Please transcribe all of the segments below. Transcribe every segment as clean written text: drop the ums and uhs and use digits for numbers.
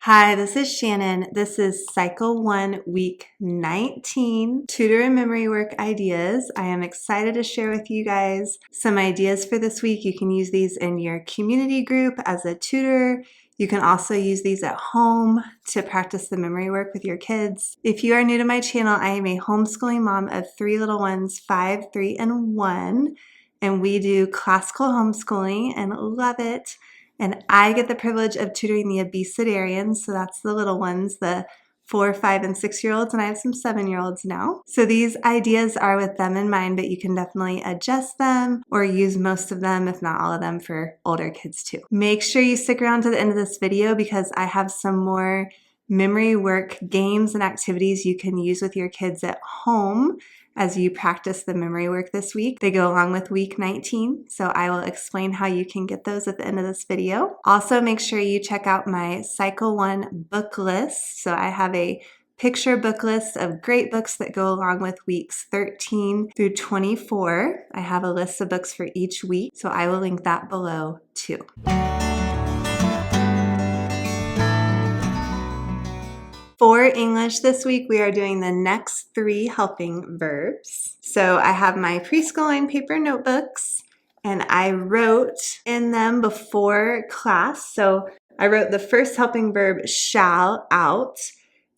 Hi, this is Shannon. This is Cycle 1, Week 19, Tutor and Memory Work Ideas. I am excited to share with you guys some ideas for this week. You can use these in your community group as a tutor. You can also use these at home to practice the memory work with your kids. If you are new to my channel, I am a homeschooling mom of 3 little ones, 5, 3, and 1. And we do classical homeschooling and love it. And I get the privilege of tutoring the obesitarians, so that's the little ones, the 4, 5, and 6-year-olds, and I have some 7-year-olds now. So these ideas are with them in mind, but you can definitely adjust them or use most of them, if not all of them, for older kids too. Make sure you stick around to the end of this video because I have some more memory work games and activities you can use with your kids at home as you practice the memory work this week. They go along with week 19, so I will explain how you can get those at the end of this video. Also, make sure you check out my Cycle 1 book list. So I have a picture book list of great books that go along with weeks 13 through 24. I have a list of books for each week, so I will link that below too. For English this week, we are doing the next 3 helping verbs. So I have my preschooling paper notebooks, and I wrote in them before class. So I wrote the first helping verb, shall, out,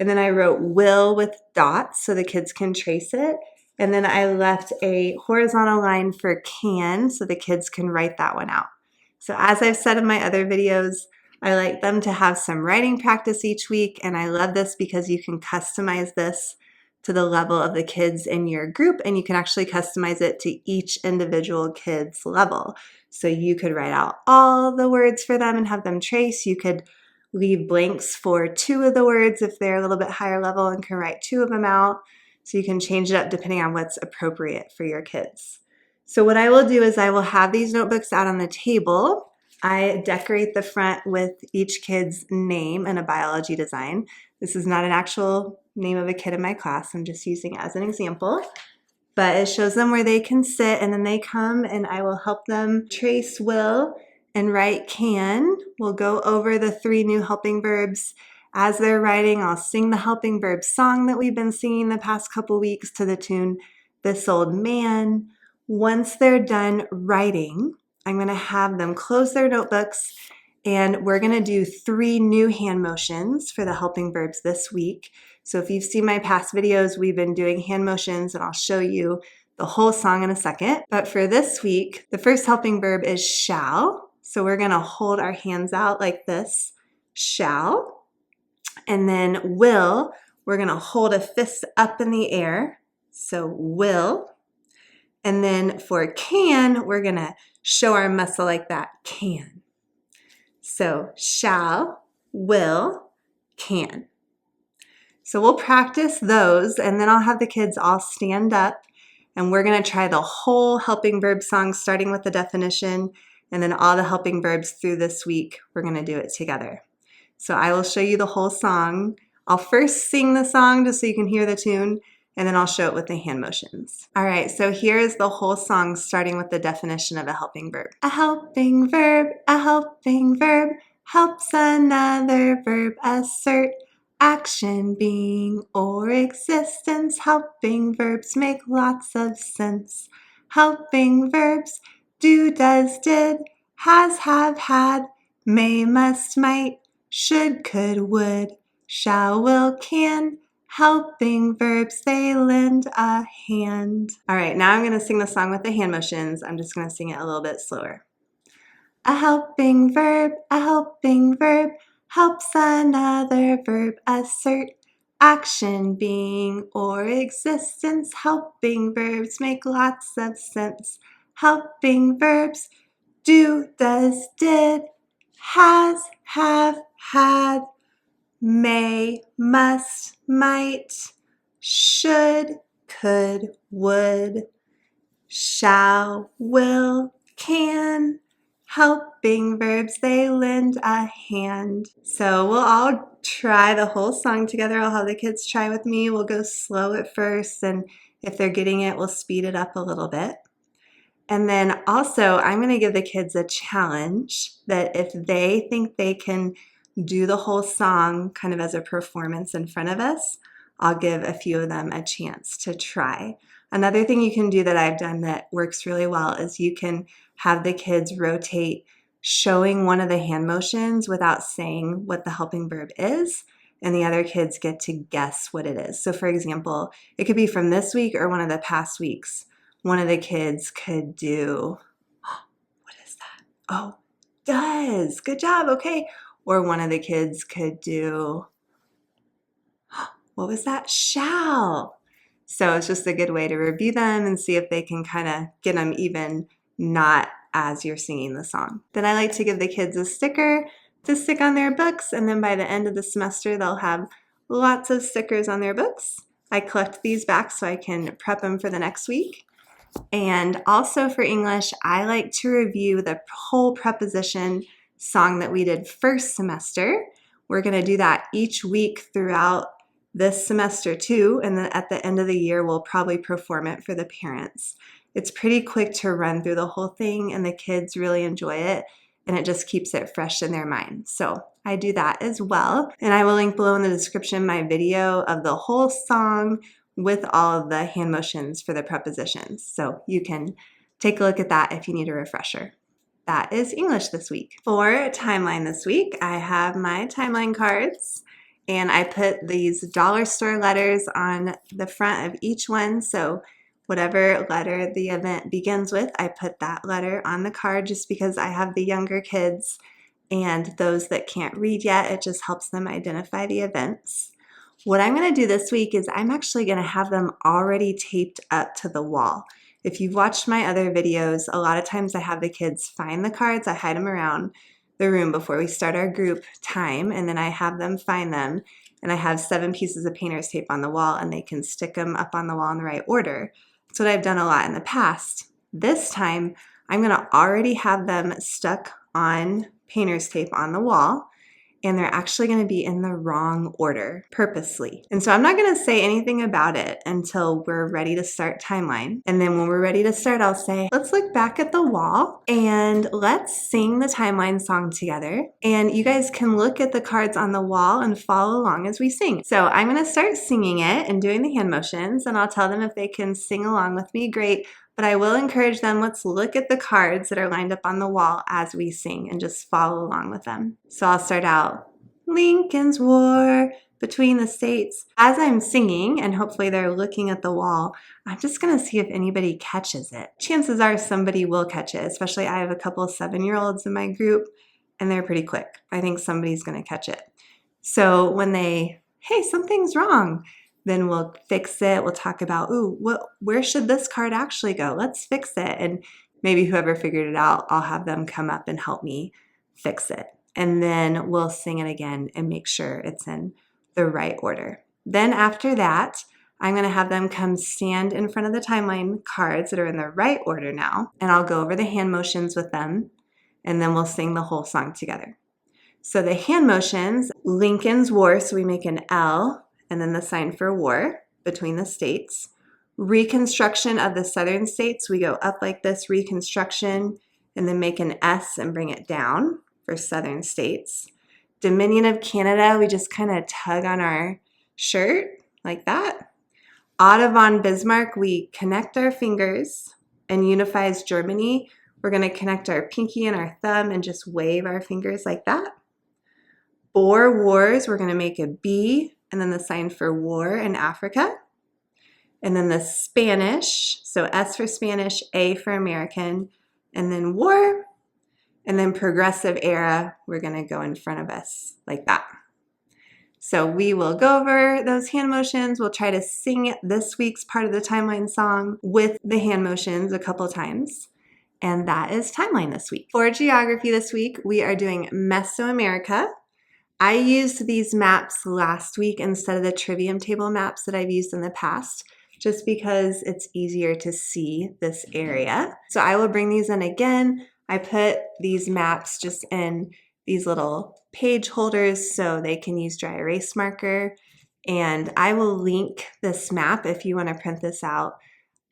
and then I wrote will with dots so the kids can trace it. And then I left a horizontal line for can so the kids can write that one out. So as I've said in my other videos, I like them to have some writing practice each week, and I love this because you can customize this to the level of the kids in your group, and you can actually customize it to each individual kid's level. So you could write out all the words for them and have them trace. You could leave blanks for 2 of the words if they're a little bit higher level and can write 2 of them out. So you can change it up depending on what's appropriate for your kids. So what I will do is I will have these notebooks out on the table. I decorate the front with each kid's name and a biology design. This is not an actual name of a kid in my class. I'm just using it as an example. But it shows them where they can sit, and then they come and I will help them trace will and write can. We'll go over the 3 new helping verbs. As they're writing, I'll sing the helping verb song that we've been singing the past couple weeks to the tune This Old Man. Once they're done writing, I'm going to have them close their notebooks, and we're going to do 3 new hand motions for the helping verbs this week. So if you've seen my past videos, we've been doing hand motions, and I'll show you the whole song in a second. But for this week, the first helping verb is shall. So we're going to hold our hands out like this, shall. And then will, we're going to hold a fist up in the air, so will. And then for can, we're going to show our muscle like that, can. So shall, will, can. So we'll practice those, and then I'll have the kids all stand up, and we're going to try the whole helping verb song starting with the definition, and then all the helping verbs through this week. We're going to do it together. So I will show you the whole song. I'll first sing the song just so you can hear the tune, and then I'll show it with the hand motions. All right, so here is the whole song starting with the definition of a helping verb. A helping verb helps another verb assert action, being, or existence. Helping verbs make lots of sense. Helping verbs do, does, did, has, have, had, may, must, might, should, could, would, shall, will, can. Helping verbs, they lend a hand. All right, now I'm going to sing the song with the hand motions. I'm just going to sing it a little bit slower. A helping verb helps another verb assert action, being, or existence. Helping verbs make lots of sense. Helping verbs do, does, did, has, have, had, may, must, might, should, could, would, shall, will, can. Helping verbs, they lend a hand. So we'll all try the whole song together. I'll have the kids try with me. We'll go slow at first, and if they're getting it, we'll speed it up a little bit. And then also, I'm going to give the kids a challenge that if they think they can do the whole song kind of as a performance in front of us, I'll give a few of them a chance to try. Another thing you can do that I've done that works really well is you can have the kids rotate showing one of the hand motions without saying what the helping verb is, and the other kids get to guess what it is. So for example, it could be from this week or one of the past weeks. One of the kids could do, what is that? Oh, does. Good job. Okay. Or one of the kids could do, what was that? Shall. So it's just a good way to review them and see if they can kind of get them even not as you're singing the song. Then I like to give the kids a sticker to stick on their books, and then by the end of the semester they'll have lots of stickers on their books. I collect these back so I can prep them for the next week. And also for English, I like to review the whole preposition song that we did first semester. We're going to do that each week throughout this semester too, and then at the end of the year we'll probably perform it for the parents. It's pretty quick to run through the whole thing, and the kids really enjoy it, and it just keeps it fresh in their mind. So I do that as well, and I will link below in the description my video of the whole song with all of the hand motions for the prepositions. So you can take a look at that if you need a refresher. That is English this week. For timeline this week, I have my timeline cards, and I put these dollar store letters on the front of each one. So whatever letter the event begins with, I put that letter on the card just because I have the younger kids and those that can't read yet. It just helps them identify the events. What I'm going to do this week is I'm actually going to have them already taped up to the wall. If you've watched my other videos, a lot of times I have the kids find the cards, I hide them around the room before we start our group time, and then I have them find them, and I have 7 pieces of painter's tape on the wall, and they can stick them up on the wall in the right order. That's what I've done a lot in the past. This time, I'm going to already have them stuck on painter's tape on the wall, and they're actually going to be in the wrong order purposely. And so I'm not going to say anything about it until we're ready to start timeline. And then when we're ready to start, I'll say, let's look back at the wall and let's sing the timeline song together. And you guys can look at the cards on the wall and follow along as we sing. So I'm going to start singing it and doing the hand motions, and I'll tell them if they can sing along with me, great. But I will encourage them, let's look at the cards that are lined up on the wall as we sing and just follow along with them. So I'll start out, Lincoln's War between the states. As I'm singing, and hopefully they're looking at the wall, I'm just going to see if anybody catches it. Chances are somebody will catch it, especially I have a couple of 7-year-olds in my group, and they're pretty quick. I think somebody's going to catch it. So when they, hey, something's wrong, then we'll fix it. We'll talk about, ooh, where should this card actually go? Let's fix it. And maybe whoever figured it out, I'll have them come up and help me fix it. And then we'll sing it again and make sure it's in the right order. Then after that, I'm going to have them come stand in front of the timeline cards that are in the right order now, and I'll go over the hand motions with them, and then we'll sing the whole song together. So the hand motions, Lincoln's War, so we make an L, and then the sign for war between the states. Reconstruction of the southern states, we go up like this, reconstruction, and then make an S and bring it down for southern states. Dominion of Canada, we just kind of tug on our shirt like that. Otto von Bismarck, we connect our fingers, and unifies Germany. We're going to connect our pinky and our thumb and just wave our fingers like that. Boer Wars, we're going to make a B and then the sign for war in Africa. And then the Spanish, so S for Spanish, A for American, and then war. And then progressive era, we're going to go in front of us like that. So we will go over those hand motions. We'll try to sing this week's part of the timeline song with the hand motions a couple times. And that is timeline this week. For geography this week, we are doing Mesoamerica. I used these maps last week instead of the trivium table maps that I've used in the past, just because it's easier to see this area. So I will bring these in again. I put these maps just in these little page holders so they can use dry erase marker. And I will link this map if you want to print this out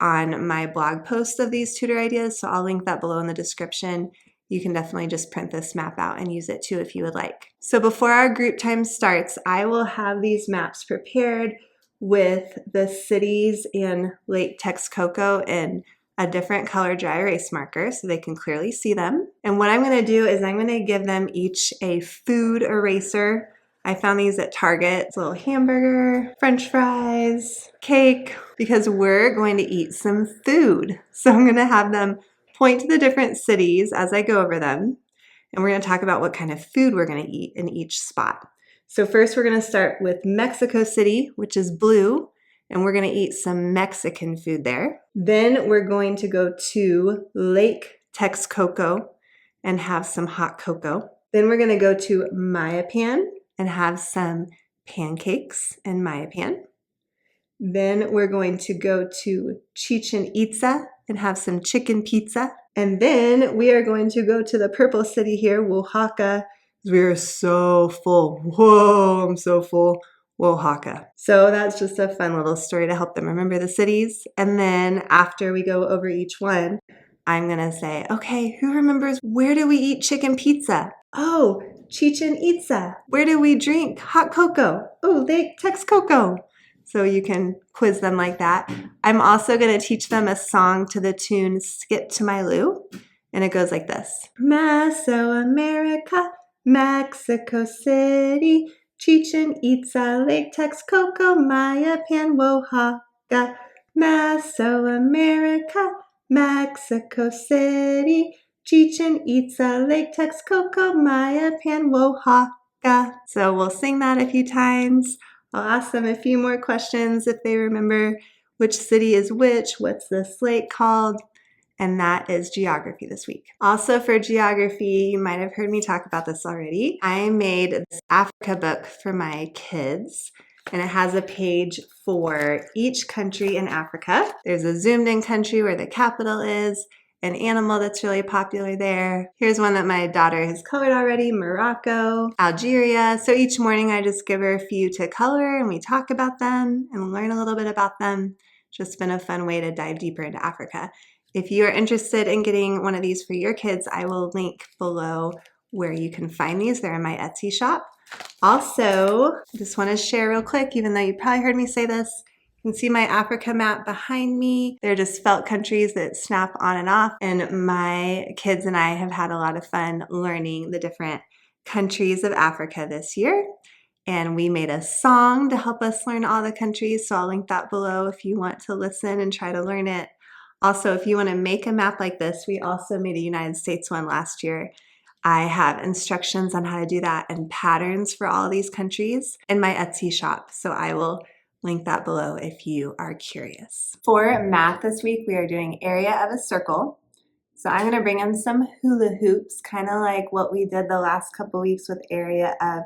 on my blog post of these tutor ideas. So I'll link that below in the description. you can definitely just print this map out and use it too if you would like. So before our group time starts, I will have these maps prepared with the cities in Lake Texcoco in a different color dry erase marker so they can clearly see them. And what I'm going to do is I'm going to give them each a food eraser. I found these at Target. It's a little hamburger, french fries, cake, because we're going to eat some food. So I'm going to have them point to the different cities as I go over them. And we're going to talk about what kind of food we're going to eat in each spot. So first we're going to start with Mexico City, which is blue. And we're going to eat some Mexican food there. Then we're going to go to Lake Texcoco and have some hot cocoa. Then we're going to go to Mayapan and have some pancakes in Mayapan. Then we're going to go to Chichen Itza and have some chicken pizza. And then we are going to go to the purple city here, Oaxaca. We're so full. Whoa, I'm so full. Oaxaca. So that's just a fun little story to help them remember the cities. And then after we go over each one, I'm going to say, okay, who remembers where do we eat chicken pizza? Oh, Chichen Itza. Where do we drink hot cocoa? Oh, Lake Texcoco. So you can quiz them like that. I'm also going to teach them a song to the tune Skip to My Lou. And it goes like this. Mesoamerica, Mexico City, Chichen Itza, Lake Texcoco, Mayapan, Oaxaca. Mesoamerica, Mexico City, Chichen Itza, Lake Texcoco, Mayapan, Oaxaca. So we'll sing that a few times. I'll ask them a few more questions if they remember which city is which, what's this lake called, and that is geography this week. Also for geography, you might have heard me talk about this already. I made this Africa book for my kids, and it has a page for each country in Africa. There's a zoomed in country where the capital is, an animal that's really popular there. Here's one that my daughter has colored already, Morocco, Algeria. So each morning I just give her a few to color and we talk about them and learn a little bit about them. Just been a fun way to dive deeper into Africa. If you are interested in getting one of these for your kids, I will link below where you can find these. They're in my Etsy shop. Also, just want to share real quick, even though you probably heard me say this, you can see my Africa map behind me. They're just felt countries that snap on and off. And my kids and I have had a lot of fun learning the different countries of Africa this year. And we made a song to help us learn all the countries. So I'll link that below if you want to listen and try to learn it. Also, if you want to make a map like this, we also made a United States one last year. I have instructions on how to do that and patterns for all these countries in my Etsy shop. So I will link that below if you are curious. For math this week, we are doing area of a circle. So I'm going to bring in some hula hoops, kind of like what we did the last couple weeks with area of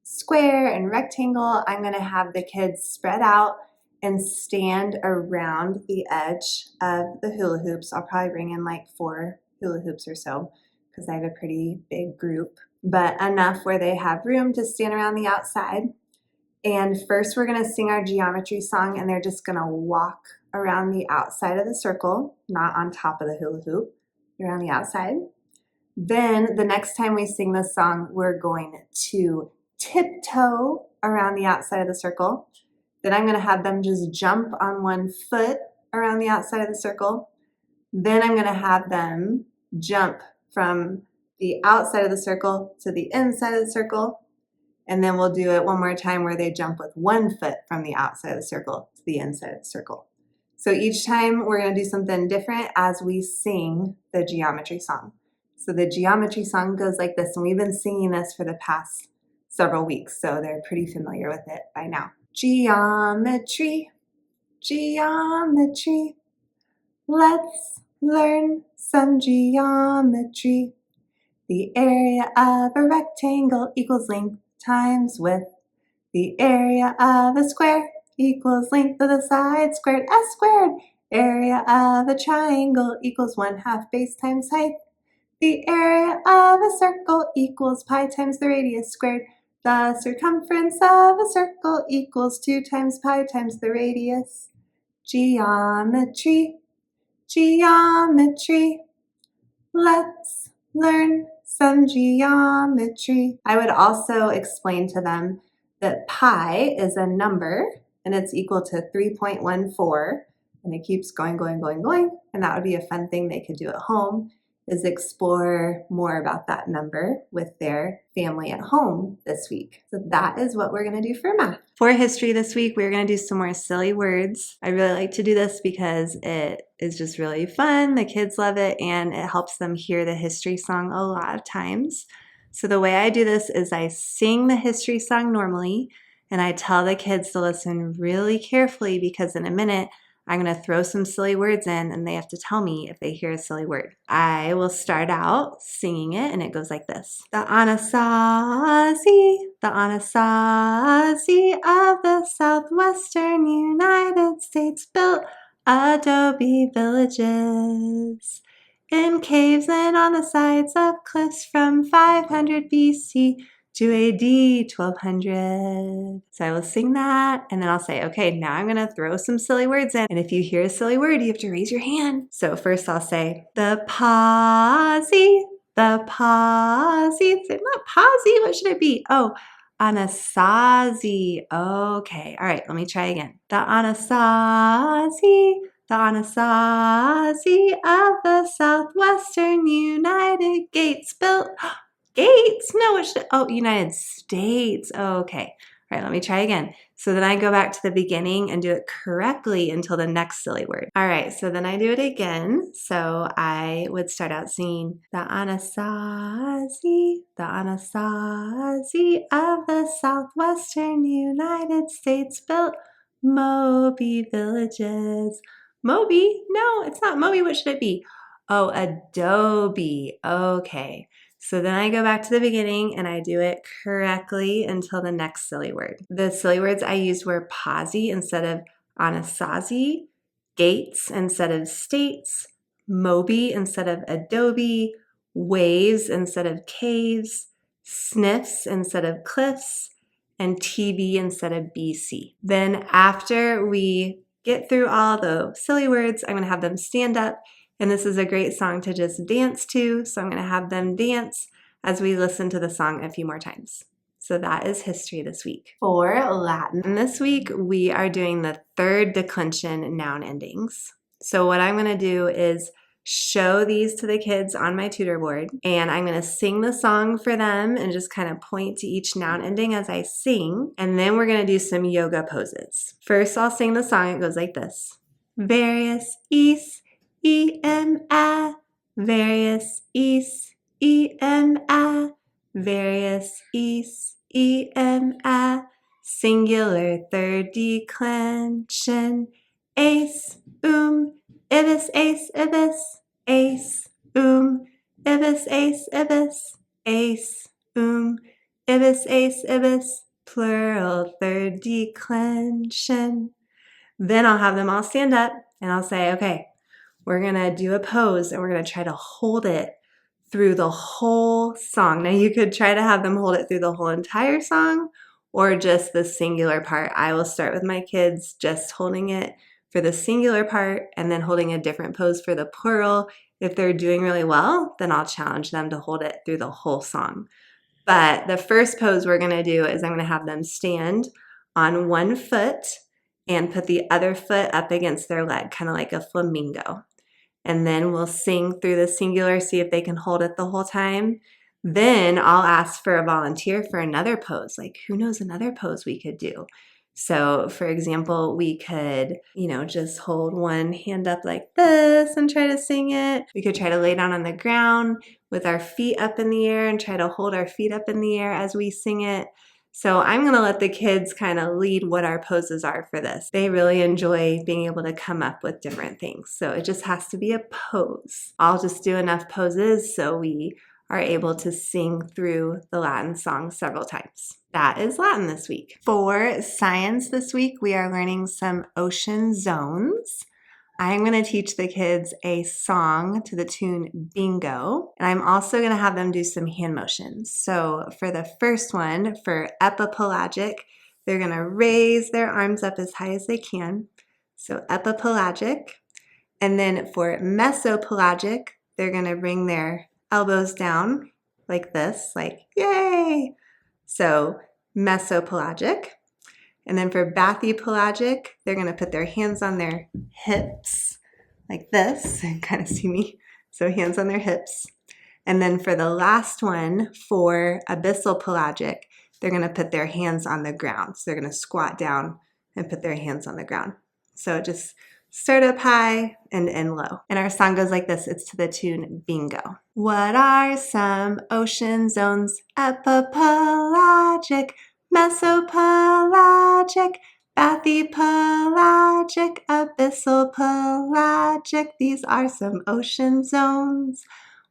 square and rectangle. I'm going to have the kids spread out and stand around the edge of the hula hoops. I'll probably bring in like 4 hula hoops or so because I have a pretty big group, but enough where they have room to stand around the outside. And first we're going to sing our geometry song, and they're just going to walk around the outside of the circle, not on top of the hula hoop, around the outside. Then the next time we sing this song, we're going to tiptoe around the outside of the circle. Then I'm going to have them just jump on one foot around the outside of the circle. Then I'm going to have them jump from the outside of the circle to the inside of the circle. And then we'll do it one more time where they jump with one foot from the outside of the circle to the inside of the circle. So each time we're going to do something different as we sing the geometry song. So the geometry song goes like this, and we've been singing this for the past several weeks, so they're pretty familiar with it by now. Geometry, geometry, let's learn some geometry. The area of a rectangle equals length times width. The area of a square equals length of the side squared, s squared. Area of a triangle equals 1/2 base times height. The area of a circle equals pi times the radius squared. The circumference of a circle equals 2 times pi times the radius. Geometry, geometry, let's learn some geometry. I would also explain to them that pi is a number and it's equal to 3.14, and it keeps going, and that would be a fun thing they could do at home, is explore more about that number with their family at home this week. So that is what we're going to do for math. For history this week, we're going to do some more silly words. I really like to do this because it is just really fun. The kids love it, and it helps them hear the history song a lot of times. So the way I do this is I sing the history song normally, and I tell the kids to listen really carefully because in a minute, I'm going to throw some silly words in and they have to tell me if they hear a silly word. I will start out singing it and it goes like this. The Anasazi of the southwestern United States built adobe villages in caves and on the sides of cliffs from 500 BC to AD 1200. So I will sing that and then I'll say, okay, now I'm gonna throw some silly words in. And if you hear a silly word, you have to raise your hand. So first I'll say, the posy, not posy, what should it be? Oh, Anasazi. Okay, all right, let me try again. The Anasazi of the southwestern United States built Gates? No, it should, oh, United States. Oh, okay. All right, let me try again. So then I go back to the beginning and do it correctly until the next silly word. All right, so then I do it again. So I would start out singing the Anasazi of the southwestern United States built Moby villages. Moby? No, it's not Moby. What should it be? Oh, adobe. Okay. So then I go back to the beginning and I do it correctly until the next silly word. The silly words I used were posy instead of Anasazi, gates instead of states, Moby instead of adobe, waves instead of caves, sniffs instead of cliffs, and TV instead of BC. Then after we get through all the silly words, I'm going to have them stand up. And this is a great song to just dance to. So I'm going to have them dance as we listen to the song a few more times. So that is history this week. For Latin this week, we are doing the third declension noun endings. So what I'm going to do is show these to the kids on my tutor board, and I'm going to sing the song for them and just kind of point to each noun ending as I sing. And then we're going to do some yoga poses. First, I'll sing the song. It goes like this. Various east. E-M-A, various east, E-M-A, various east, E-M-A, singular third declension, ace, ibis, ace, ibis, ace, ibis, ace, ibis, ace, ibis, ace, ibis, plural third declension. Then I'll have them all stand up and I'll say, okay, we're going to do a pose and we're going to try to hold it through the whole song. Now you could try to have them hold it through the whole entire song or just the singular part. I will start with my kids just holding it for the singular part and then holding a different pose for the plural. If they're doing really well, then I'll challenge them to hold it through the whole song. But the first pose we're going to do is I'm going to have them stand on one foot and put the other foot up against their leg, kind of like a flamingo. And then we'll sing through the singular, see if they can hold it the whole time. Then I'll ask for a volunteer for another pose. Like, who knows another pose we could do? So, for example, we could, just hold one hand up like this and try to sing it. We could try to lay down on the ground with our feet up in the air and try to hold our feet up in the air as we sing it. So I'm going to let the kids kind of lead what our poses are for this. They really enjoy being able to come up with different things. So it just has to be a pose. I'll just do enough poses so we are able to sing through the Latin song several times. That is Latin this week. For science this week, we are learning some ocean zones. I'm going to teach the kids a song to the tune Bingo, and I'm also going to have them do some hand motions. So for the first one, for epipelagic, they're going to raise their arms up as high as they can. So epipelagic. And then for mesopelagic, they're going to bring their elbows down like this, like yay. So mesopelagic. And then for bathypelagic, they're going to put their hands on their hips like this. You can kind of see me. So hands on their hips. And then for the last one, for abyssal pelagic, they're going to put their hands on the ground. So they're going to squat down and put their hands on the ground. So just start up high and end low. And our song goes like this. It's to the tune Bingo. What are some ocean zones? Epipelagic, mesopelagic, bathypelagic, abyssal pelagic. These are some ocean zones.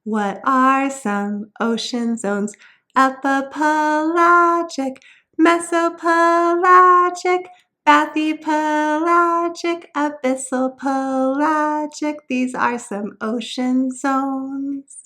What are some ocean zones? Epipelagic, mesopelagic, bathypelagic, abyssal pelagic. These are some ocean zones.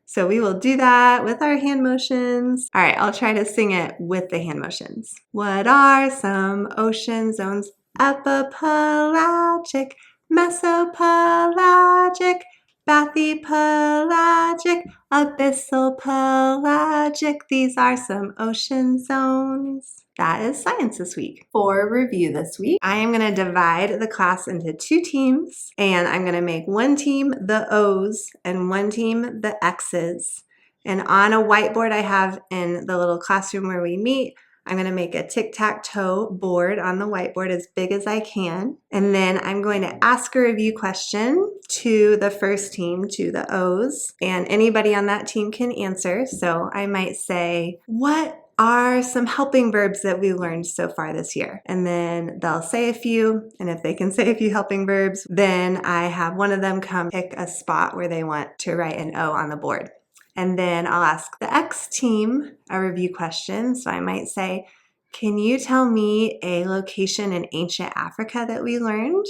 So we will do that with our hand motions. All right, I'll try to sing it with the hand motions. What are some ocean zones? Epipelagic, mesopelagic, bathypelagic, abyssal pelagic. These are some ocean zones. That is science this week. For review this week, I am going to divide the class into 2 teams, and I'm going to make one team the O's and one team the X's. And on a whiteboard I have in the little classroom where we meet, I'm going to make a tic-tac-toe board on the whiteboard as big as I can. And then I'm going to ask a review question to the first team, to the O's, and anybody on that team can answer. So I might say, what are some helping verbs that we learned so far this year? And then they'll say a few, and if they can say a few helping verbs, then I have one of them come pick a spot where they want to write an O on the board. And then I'll ask the X team a review question. So I might say, can you tell me a location in ancient Africa that we learned?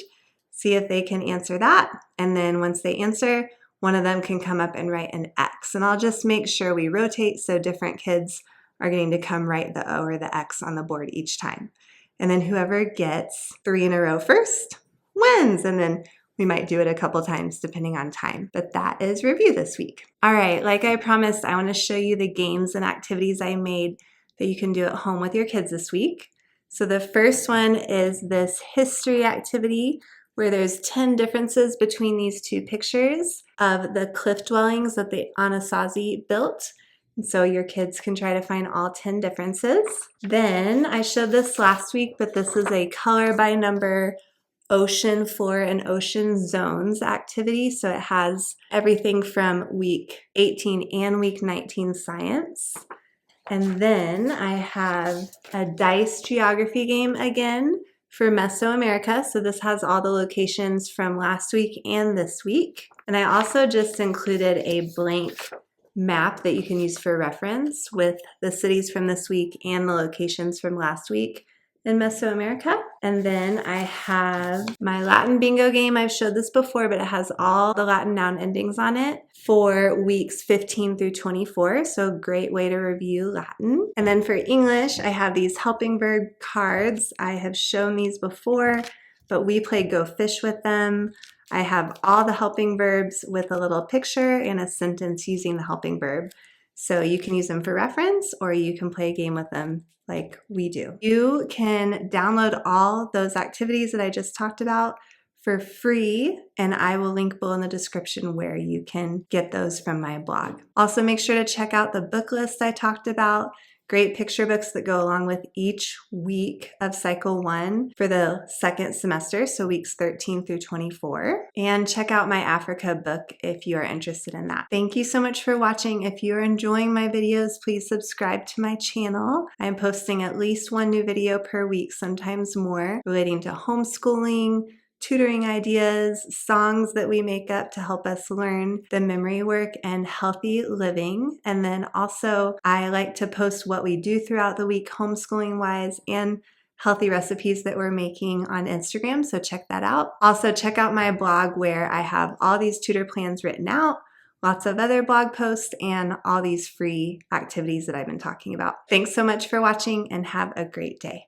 See if they can answer that. And then once they answer, one of them can come up and write an X. And I'll just make sure we rotate so different kids are getting to come write the O or the X on the board each time. And then whoever gets 3 in a row first wins. And then we might do it a couple times depending on time. But that is review this week. All right, like I promised, I want to show you the games and activities I made that you can do at home with your kids this week. So the first one is this history activity where there's 10 differences between these 2 pictures of the cliff dwellings that the Anasazi built. So your kids can try to find all 10 differences. Then I showed this last week, but this is a color by number ocean floor and ocean zones activity. So it has everything from week 18 and week 19 science. And then I have a dice geography game again for Mesoamerica. So this has all the locations from last week and this week. And I also just included a blank map that you can use for reference with the cities from this week and the locations from last week in Mesoamerica. And then I have my Latin bingo game. I've showed this before, but it has all the Latin noun endings on it for weeks 15 through 24. So great way to review Latin. And then for English, I have these helping verb cards. I have shown these before, but we play Go Fish with them. I have all the helping verbs with a little picture and a sentence using the helping verb. So you can use them for reference or you can play a game with them like we do. You can download all those activities that I just talked about for free, and I will link below in the description where you can get those from my blog. Also, make sure to check out the book list I talked about. Great picture books that go along with each week of cycle 1 for the second semester, so weeks 13 through 24. And check out my Africa book if you are interested in that. Thank you so much for watching. If you're enjoying my videos, please subscribe to my channel. I'm posting at least 1 new video per week, sometimes more, relating to homeschooling, tutoring ideas, songs that we make up to help us learn the memory work and healthy living. And then also I like to post what we do throughout the week homeschooling wise and healthy recipes that we're making on Instagram. So check that out. Also check out my blog where I have all these tutor plans written out, lots of other blog posts, and all these free activities that I've been talking about. Thanks so much for watching and have a great day.